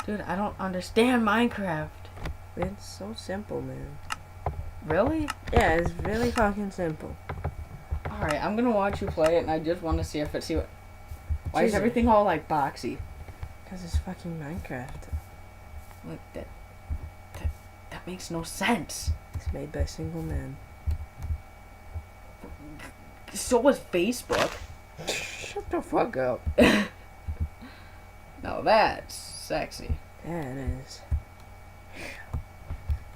Dude, I don't understand Minecraft. It's so simple, man. Really? Yeah, it's really fucking simple. Alright, I'm gonna watch you play it, and I just want to see if it. Why is Jesus. everything all like boxy? Because it's fucking Minecraft. Like that makes no sense. It's made by single men. So was Facebook. Shut the fuck up. Now that's sexy. Yeah, it is.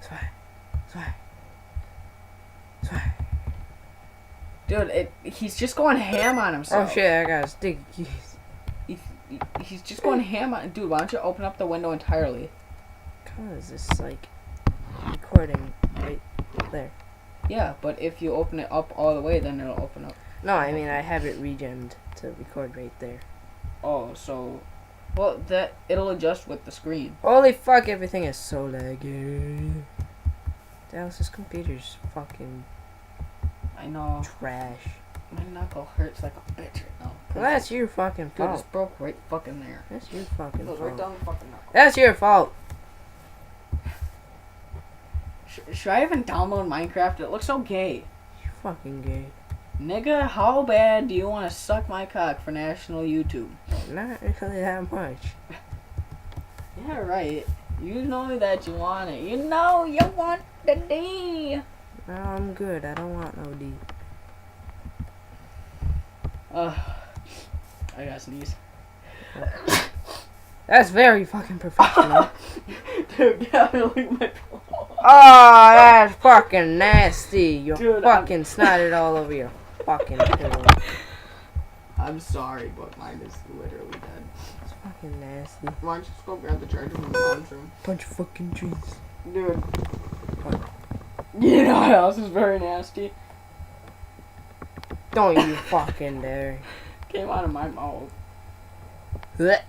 Swag. Swag. Swag. Dude, he's just going ham on himself. Oh shit, I got sticky keys. He's just going ham on. Dude, why don't you open up the window entirely? Cause it's like recording right there. Yeah, but if you open it up all the way, then it'll open up. No, I mean I have it regemmed to record right there. Oh, so. Well, it'll adjust with the screen. Holy fuck, everything is so laggy. Dallas's computer's fucking I know. trash. My knuckle hurts like a bitch right now. Well, that's your fucking Dude, it's fault. broke right fucking there. That's your fucking It goes right fault. down the fucking knuckle. That's your fault. Should I even download Minecraft? It looks so gay. You fucking gay. Nigga, how bad do you want to suck my cock for national YouTube? Not really that much. Yeah, right. You know that you want it. You know you want the D. No, I'm good. I don't want no D. I got sneeze. That's very fucking professional. Dude, get out of my Oh, that's fucking nasty. You Dude, fucking snotted all over your fucking pillow. I'm sorry, but mine is literally dead. It's fucking nasty. Why don't you just go grab the charger from the mom's room? Bunch of fucking trees. Dude. You know what else is very nasty? Don't you fucking dare. Came out of my mouth. Blech.